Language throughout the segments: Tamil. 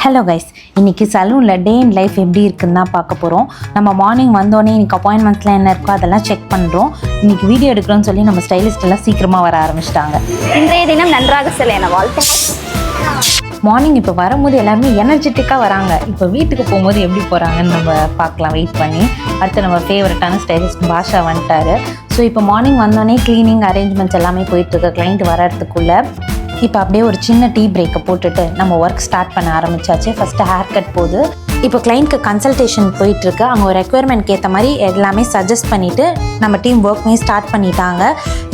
ஹலோ கைஸ், இன்றைக்கி சலூனில் டே இன் லைஃப் எப்படி இருக்குன்னு தான் பார்க்க போகிறோம். நம்ம மார்னிங் வந்தோடனே இன்றைக்கி அப்பாயின்மெண்ட்ஸ்லாம் என்ன இருக்கோ அதெல்லாம் செக் பண்ணுறோம். இன்றைக்கி வீடியோ எடுக்கிறோன்னு சொல்லி நம்ம ஸ்டைலிஸ்ட் எல்லாம் சீக்கிரமாக வர ஆரம்பிச்சிட்டாங்க. இன்றைய தினம் நன்றாக செல்ல என வாழ்த்துக்கள். மார்னிங் இப்போ வரும்போது எல்லாருமே எனர்ஜெட்டிக்காக வராங்க. இப்போ வீட்டுக்கு போகும்போது எப்படி போகிறாங்கன்னு நம்ம பார்க்கலாம் வெயிட் பண்ணி. அடுத்து நம்ம ஃபேவரட்டான ஸ்டைலிஸ்ட் பாஷா வந்துட்டார். ஸோ இப்போ மார்னிங் வந்தோடனே க்ளீனிங் அரேஞ்ச்மெண்ட்ஸ் எல்லாமே போயிட்டுருக்கு. கிளைண்ட் வரதுக்குள்ளே இப்போ அப்படியே ஒரு சின்ன டீ பிரேக்கை போட்டுட்டு நம்ம ஒர்க் ஸ்டார்ட் பண்ண ஆரம்பிச்சாச்சு. ஃபஸ்ட்டு ஹேர் கட் போகுது. இப்போ கிளைண்ட்க்கு கன்சல்டேஷன் போயிட்டுருக்கு. அவங்க ஒரு ரெக்குயர்மெண்ட்க்கு ஏற்ற மாதிரி எல்லாமே சஜஸ்ட் பண்ணிவிட்டு நம்ம டீம் ஒர்க்குமே ஸ்டார்ட் பண்ணிட்டாங்க.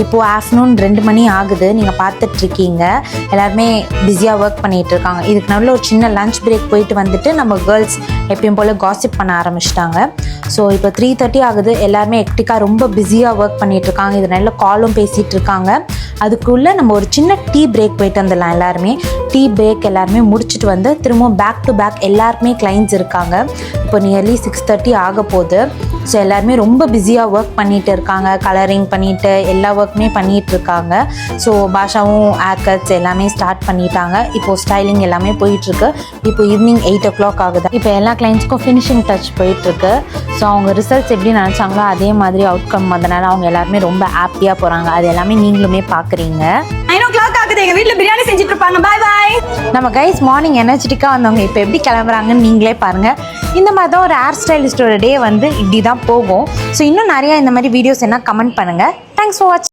இப்போது ஆஃப்டர்நூன் 2 மணி ஆகுது. நீங்கள் பார்த்துட்ருக்கீங்க எல்லாருமே பிஸியாக ஒர்க் பண்ணிகிட்ருக்காங்க. இதுக்கு நடுவில் ஒரு சின்ன லஞ்ச் பிரேக் போயிட்டு வந்துட்டு நம்ம கேர்ள்ஸ் எப்பயும் போல் காசிப் பண்ண ஆரம்பிச்சிட்டாங்க. ஸோ இப்போ 3:30 ஆகுது. எல்லாருமே ஹெக்டிக்காக ரொம்ப பிஸியாக ஒர்க் பண்ணிகிட்ருக்காங்க. இது நல்ல காலும் பேசிகிட்டு இருக்காங்க. அதுக்குள்ளே நம்ம ஒரு சின்ன டீ பிரேக் போயிட்டு வந்துடலாம். எல்லாருமே டீ பிரேக் எல்லாருமே முடிச்சுட்டு வந்து திரும்பவும் பேக் டு பேக் எல்லாருக்குமே கிளைண்ட்ஸ் இருக்காங்க. இப்போ நியர்லி 6:30 ஆக போகுது. ஸோ எல்லாருமே ரொம்ப பிஸியாக ஒர்க் பண்ணிகிட்டு இருக்காங்க. கலரிங் பண்ணிவிட்டு எல்லா ஒர்க்குமே பண்ணிகிட்டு இருக்காங்க. ஸோ பாஷாவும் ஹேர் கட்ஸ் எல்லாமே ஸ்டார்ட் பண்ணிட்டாங்க. இப்போது ஸ்டைலிங் எல்லாமே போயிட்டுருக்கு. இப்போ ஈவினிங் 8 o'clock ஆகுது. இப்போ எல்லா கிளைண்ட்ஸ்க்கும் ஃபினிஷிங் டச் போயிட்டுருக்கு. ஸோ அவங்க ரிசல்ட்ஸ் எப்படி நினச்சாங்களோ அதே மாதிரி அவுட்கம் வந்தனால அவங்க எல்லாருமே ரொம்ப ஹாப்பியாக போகிறாங்க. அது எல்லாமே நீங்களுமே பார்க்குறீங்க. 9 o'clock ஆகுது. எங்கள் வீட்டில் பிரியாணி செஞ்சுட்டு இருப்பாங்க. பாய் பாய். நம்ம கைஸ் மார்னிங் எனர்ஜெட்டிக்காக வந்தவங்க இப்போ எப்படி கிளம்புறாங்கன்னு நீங்களே பாருங்கள். இந்த மாதிரி தான் ஒரு ஹேர் ஸ்டைலிஸ்டோட டே வந்து இப்படி தான் போகும். ஸோ இன்னும் நிறையா இந்த மாதிரி வீடியோஸ் என்ன கமெண்ட் பண்ணுங்கள். தேங்க்ஸ் ஃபார் வாட்சிங்.